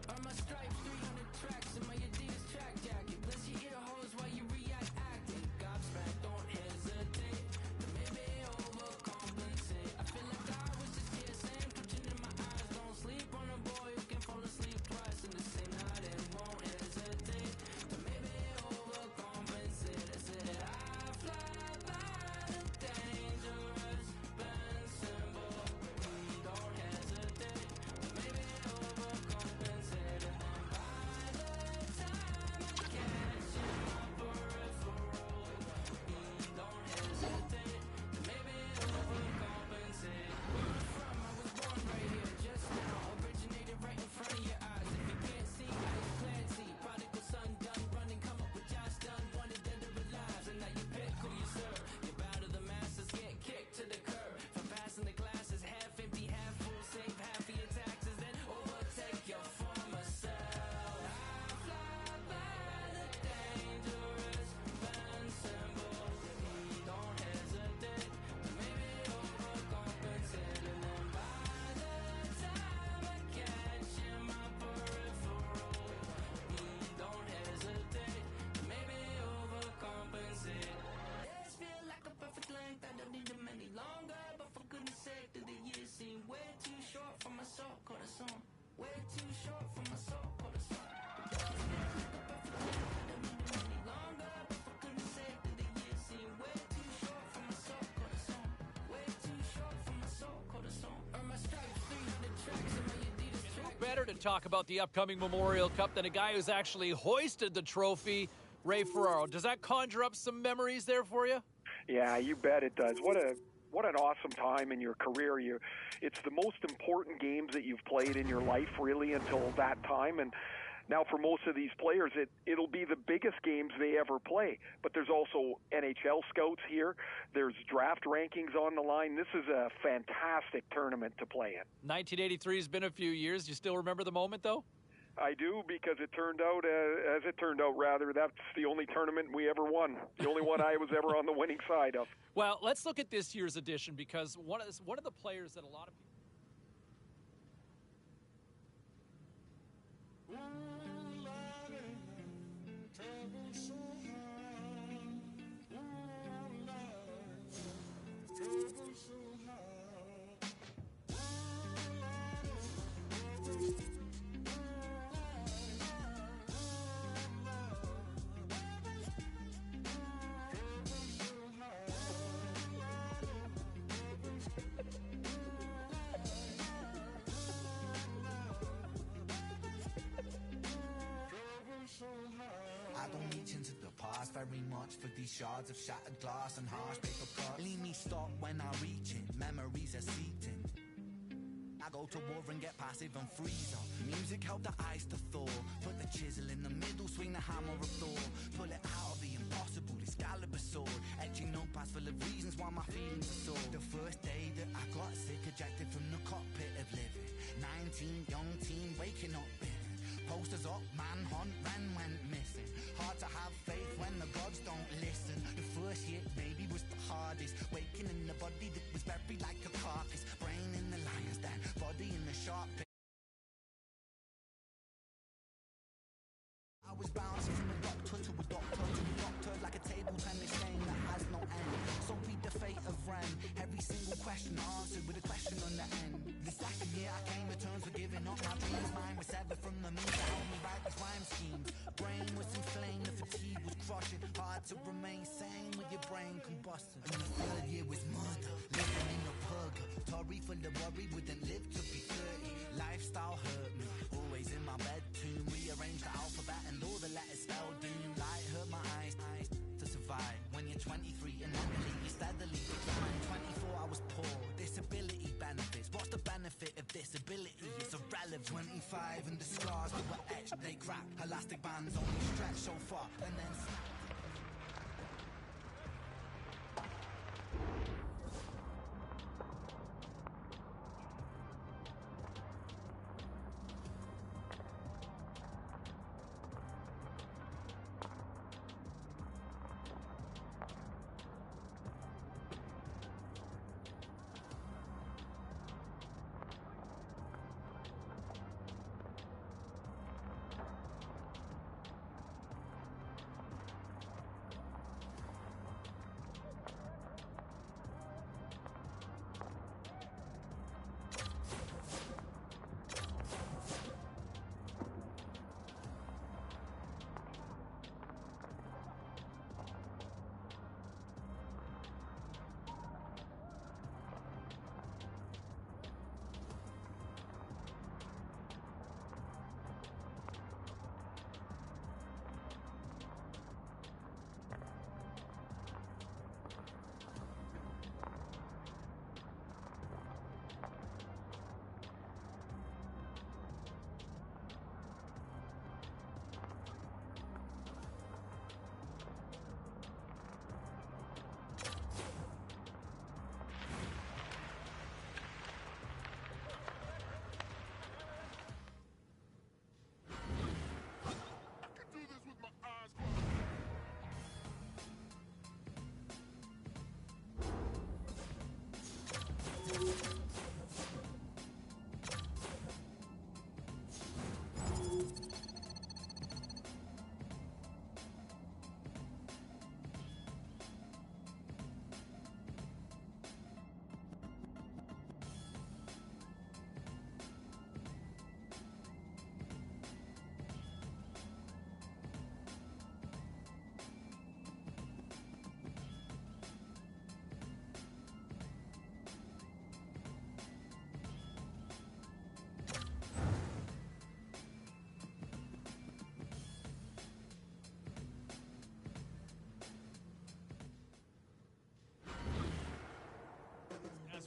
Are my stripes 300 tracks in my Adidas track jacket? Bless your ear holes while you react acting. Gobsmacked, don't hesitate to maybe overcompensate. I feel like I was just here saying, twitching in my eyes. Don't sleep on a boy who can fall asleep twice in the same night and won't hesitate to maybe overcompensate. I said I fly by the dangerous bend symbol. Don't hesitate to maybe overcompensate. And then by the time I catch in my peripheral, don't hesitate to maybe overcompensate. Where I'm from, I was born right here just now, originated right in front of your eyes. If you can't see, I just Clancy, prodigal son, done running, come up with Josh done, wanted dead or alive. And now you pick who you serve. You bow to the masses, get kicked to the curb for passing the glasses, half empty, half full. Save half of your taxes, then overtake your former self. I fly by the dangerous bend symbol. Don't hesitate to maybe overcompensate. And then by the time I catch in my peripheral, don't hesitate to maybe overcompensate. Days feel like a perfect length, I don't need them any longer. But for goodness sake, do the years seem way too short for my soul, corazón? Way too short for my soul, corazón. Days feel like a perfect length, I don't need them any longer. But for goodness sake, do the years seem way too short for my soul, corazón? Way too short for my soul, corazón. Earn my stripes, 300 tracks in my Adidas track. Better to talk about the upcoming Memorial Cup than a guy who's actually hoisted the trophy, Ray Ferraro. Does that conjure up some memories there for you? Yeah, you bet it does. What an awesome time in your career. It's the most important games that you've played in your life, really, until that time. And now for most of these players, it'll be the biggest games they ever play. But there's also NHL scouts here. There's draft rankings on the line. This is a fantastic tournament to play in. 1983 has been a few years. You still remember the moment, though? I do, because it turned out, as it turned out, rather, that's the only tournament we ever won. The only one I was ever on the winning side of. Well, let's look at this year's edition, because one of the players that a lot of people. I don't reach into the past very much for these shards of shattered glass and harsh paper cuts. Leave me stop when I reach it, memories are seeping. I go to war and get passive and freeze up. Music help the ice to thaw. Put the chisel in the middle, swing the hammer of Thor. Pull it out of the impossible, Excalibur sword. Etching notepads full of reasons why my feelings are sore. The first day that I got sick, ejected from the cockpit of living. 19, young teen, waking up bitter. Posters up, manhunt, ran, went missing. Hard to have faith when the gods don't listen. The first hit maybe was the hardest. Waking in the body that was buried like a carcass. Brain in the lion's den, body in the sharp pit. I was bouncing from a doctor to a doctor to a doctor, like a table tennis game that has no end. So be the fate of Ren. Every single question answered with a question on the end. The second year I came to terms with giving up my dreams. Mine was severed from the means to help me write these rhyme schemes. Brain was inflamed, the fatigue was crushing. Hard to remain sane with your brain combusting. And the third year was murder, living in a purgatory full of worry. Wouldn't live to be 30. Lifestyle hurt me, always in my bed tomb. Rearranged the alphabet and all the letters spelled doom. Light hurt my eyes to survive. When you're 23 and mentally you steadily decline. 24 I was poor, disability benefits. What's the benefit of disability? It's irrelevant. 25 and the scars that were etched, they crack. Elastic bands only stretch so far and then snap.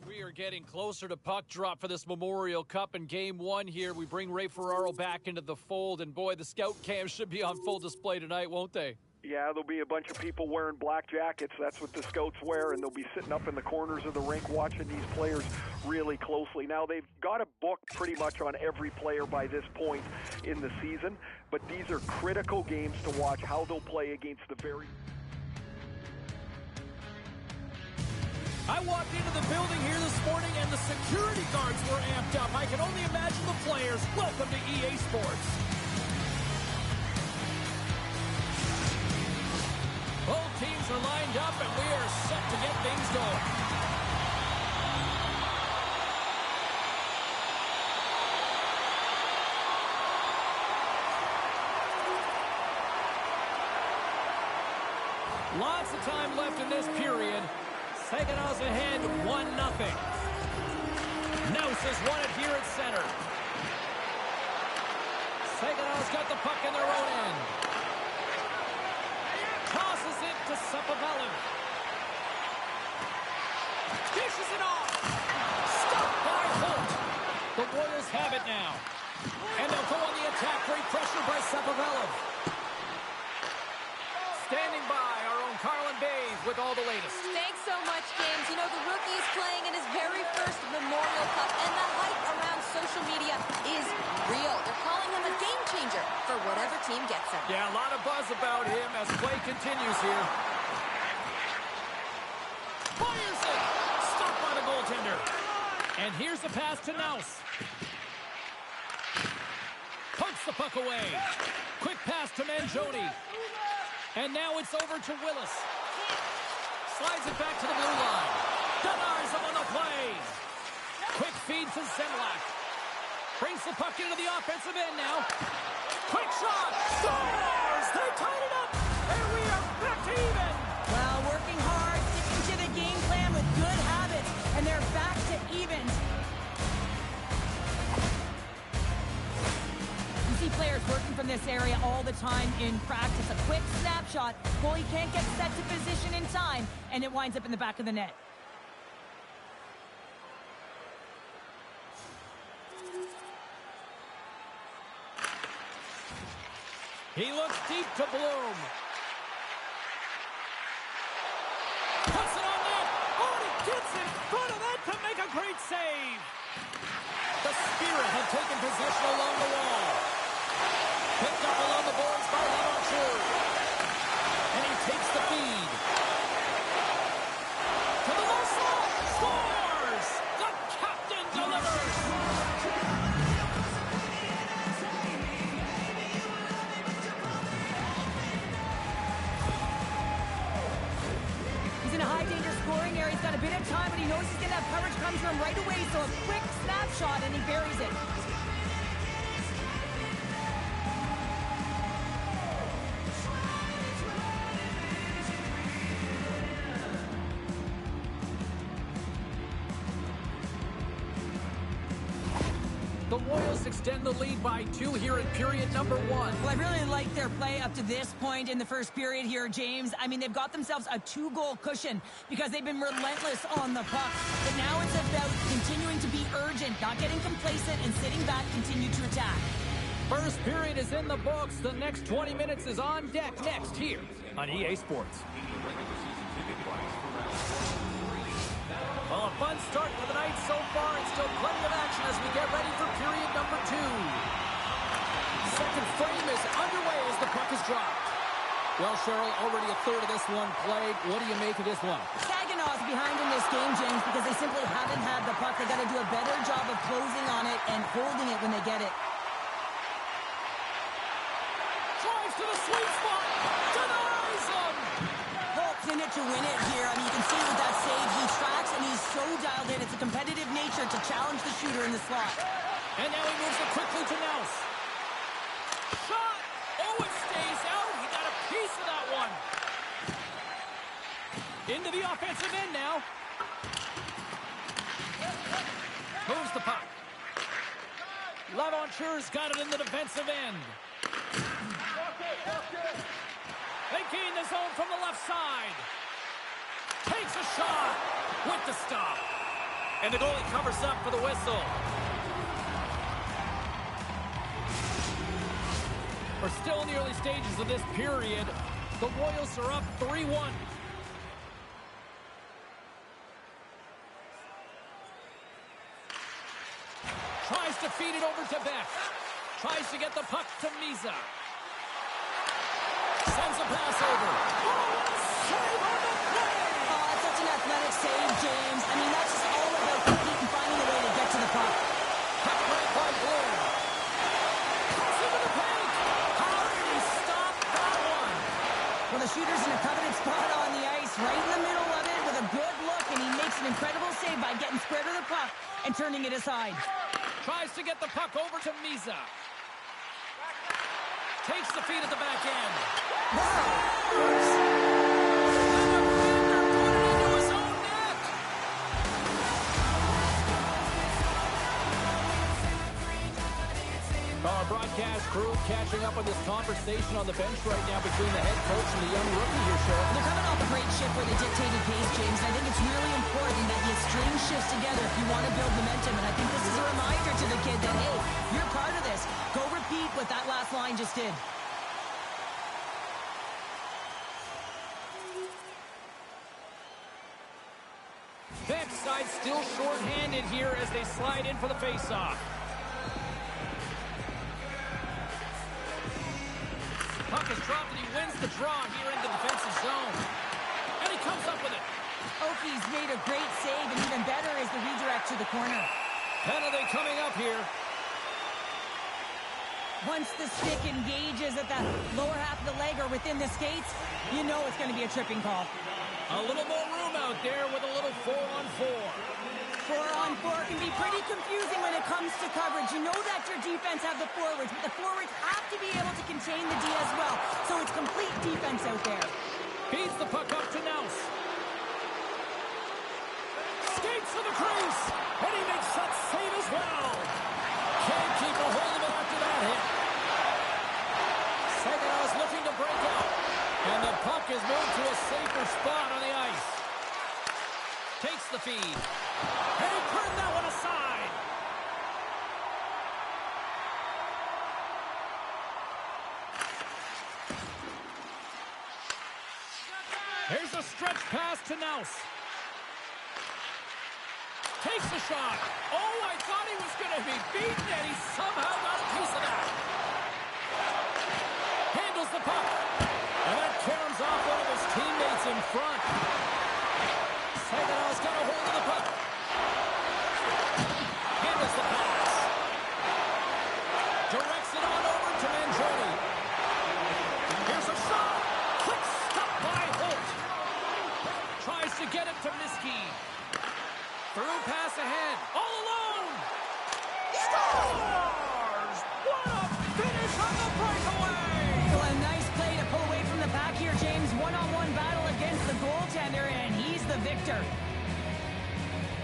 We are getting closer to puck drop for this Memorial Cup in Game 1 here. We bring Ray Ferraro back into the fold, and boy, the scout cams should be on full display tonight, won't they? Yeah, there'll be a bunch of people wearing black jackets. That's what the scouts wear, and they'll be sitting up in the corners of the rink watching these players really closely. Now, they've got a book pretty much on every player by this point in the season, but these are critical games to watch how they'll play against the very... I walked into the building here this morning, and the security guards were amped up. I can only imagine the players. Welcome to EA Sports. Both teams are lined up, and we are set to get things going. Lots of time left in this period. Saganow's ahead 1-0. Nouse has won it here at center. Saganow's got the puck in their own end. Tosses it to Sapovalev. Dishes it off. Stopped by Holt. The Warriors have it now. And they'll go on the attack. Great pressure by Sapovalev. Standing by, our own Carlin Bays with all the latest. Thanks so much, James. You know, the rookie's playing in his very first Memorial Cup, and the hype around social media is real. They're calling him a game changer for whatever team gets him. Yeah, a lot of buzz about him as play continues here. Fires it! Stopped by the goaltender. And here's the pass to Nouse. Pokes the puck away. Quick pass to Mangione. And now it's over to Willis. Slides it back to the blue line. Denies him on the play. Quick feed to Zemlak. Brings the puck into the offensive end now. Quick shot. Scores! They tied it up. And we are back to even. Well, working hard, sticking to the game plan with good habits, and they're back to even. You see players working from this area all the time in practice. A quick snapshot. Goalie can't get set to position in time, and it winds up in the back of the net. He looks deep to Bloom. Puts it on net. Oh, he gets in front of that to make a great save. The Spirit have taken possession along the wall. Picked up along the boards by Lamarche. And he takes the feed. To the low slot. Scores! The captain delivers. He's in a high-danger scoring area. He's got a bit of time, but he knows he's going to have coverage come to him right away, so a quick snapshot, and he buries it. The Royals extend the lead by 2 here in period number 1. Well, I really like their play up to this point in the first period here, James. I mean, they've got themselves a 2-goal cushion because they've been relentless on the puck. But now it's about continuing to be urgent, not getting complacent, and sitting back, continue to attack. First period is in the books. The next 20 minutes is on deck next here on EA Sports. Well, a fun start to the night so far, and still plenty of action as we get ready for period number 2. Second frame is underway as the puck is dropped. Well, Cheryl, already a third of this one played. What do you make of this one? Saganow's behind in this game, James, because they simply haven't had the puck. They got to do a better job of closing on it and holding it when they get it. Drives to the sweet spot. Denies him. Holt's in it to win it here. I mean, you can see with that save, he tracks and he's so dialed in. It's a competitive nature to challenge the shooter in the slot. And now he moves it quickly to Nouse. Shot! Oh, it stays out. He got a piece of that one. Into the offensive end now. Moves the puck. Laventure's got it in the defensive end. They gain the zone from the left side. Takes a shot with the stop. And the goalie covers up for the whistle. We're still in the early stages of this period. The Royals are up 3-1. Tries to feed it over to Beck. Tries to get the puck to Misa. Sends a pass over. Oh, save on the play! Oh, that's such an athletic save, James. I mean, that's just all about competing, finding a way to get to the puck. Puck break by Bloom. Cross into the paint. How did he stop that one? Well, the shooter's in a coveted spot on the ice, right in the middle of it with a good look, and he makes an incredible save by getting square to the puck and turning it aside. Tries to get the puck over to Misa. Takes the feed at the back end. And the defender put it into his own net. Our broadcast crew catching up on this conversation on the bench right now between the head coach and the young rookie here, Sheriff. They're coming off a great shift where they dictated pace, James. I think it's really important that you string shifts together if you want to build momentum. And I think this is a reminder to the kid that, hey, you're part of this. Go repeat what that last line just did. Bench side still short-handed here as they slide in for the face-off. Puck is dropped and he wins the draw here in the defensive zone. And he comes up with it. Oki's made a great save, and even better is the redirect to the corner. Penalty coming up here. Once the stick engages at the lower half of the leg or within the skates, you know it's going to be a tripping call. A little more room out there with a little 4-on-4. 4-on-4 can be pretty confusing when it comes to coverage. You know that your defense have the forwards, but the forwards have to be able to contain the D as well. So it's complete defense out there. Feeds the puck up to Naus. Skates to the crease, and he makes that save as well. Can't keep a hold of it after that hit. Saginaw is looking to break out, and the puck is moved to a safer spot on the ice. Takes the feed. And he turned that one aside. Here's a stretch pass to Naus. Takes the shot. Oh, I thought he was going to be beaten, and he somehow got a piece of that. Handles the puck. And that caroms off one of his teammates in front. Saganow's got a hold of the puck. Handles the pass. Directs it on over to Mangione. Here's a shot. Quick stop by Holt. Tries to get it to Miskey. Through pass ahead. All alone. Scores! What a finish on the breakaway! Well, a nice play to pull away from the pack here, James. One-on-one battle against the goaltender, and he's the victor.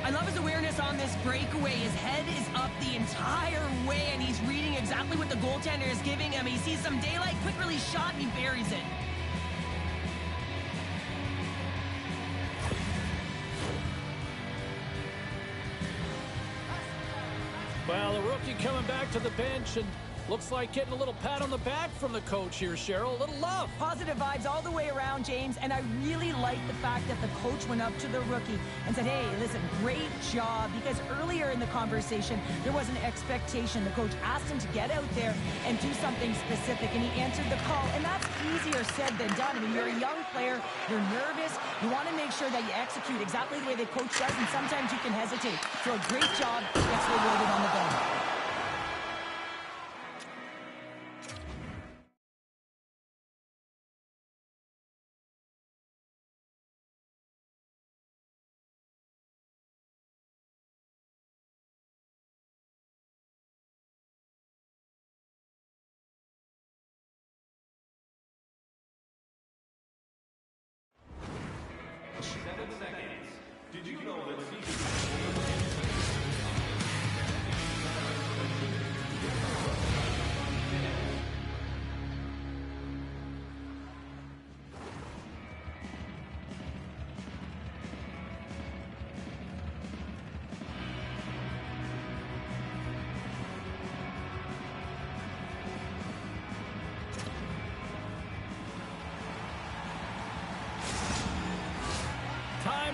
I love his awareness on this breakaway. His head is up the entire way, and he's reading exactly what the goaltender is giving him. He sees some daylight, quick release shot, and he buries it. Well, the rookie coming back to the bench and looks like getting a little pat on the back from the coach here, Cheryl. A little love. Positive vibes all the way around, James, and I really like the fact that the coach went up to the rookie and said, hey, listen, great job, because earlier in the conversation, there was an expectation. The coach asked him to get out there and do something specific, and he answered the call, and that's easier said than done. I mean, you're a young player, you're nervous, you want to make sure that you execute exactly the way the coach does, and sometimes you can hesitate. So a great job gets rewarded on the bench.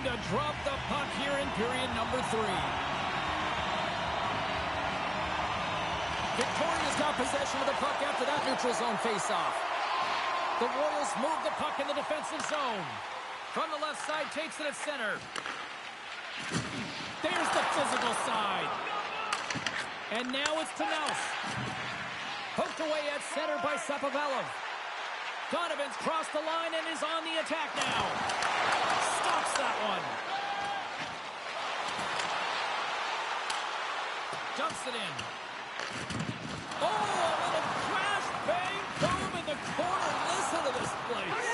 to drop the puck here in period number 3. Victoria's got possession of the puck after that neutral zone faceoff. The Royals move the puck in the defensive zone. From the left side, takes it at center. There's the physical side. And now it's Tanaus. Poked away at center by Sapovalov. Donovan's crossed the line and is on the attack now. Stops that one. Dumps it in. Oh, a little crash, bang, boom in the corner. Listen to this place.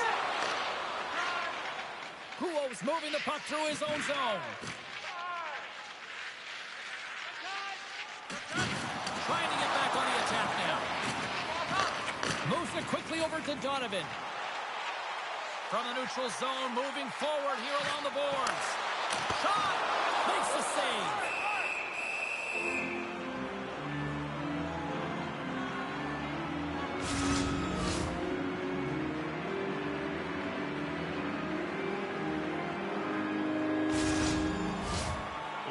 Kuo's moving the puck through his own zone. Trying to get back on the attack now. Moves it quickly over to Donovan. From the neutral zone, moving forward here along the boards. Shot! Makes the save.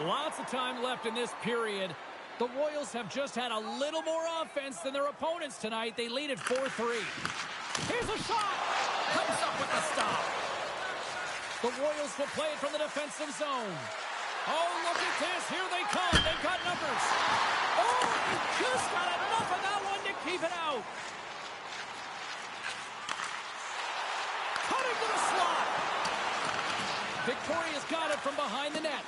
Lots of time left in this period. The Royals have just had a little more offense than their opponents tonight. They lead at 4-3. Here's a shot! Comes up with the stop. The Royals will play it from the defensive zone. Oh, look at this. Here they come. They've got numbers. Oh, he just got enough of that one to keep it out. Cutting to the slot. Victoria's got it from behind the net.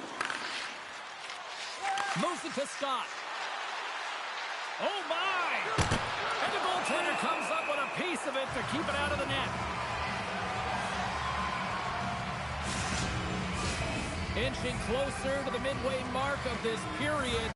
Moves it to Scott. Oh, my! And the goaltender comes up with a piece of it to keep it out of the net. Inching closer to the midway mark of this period.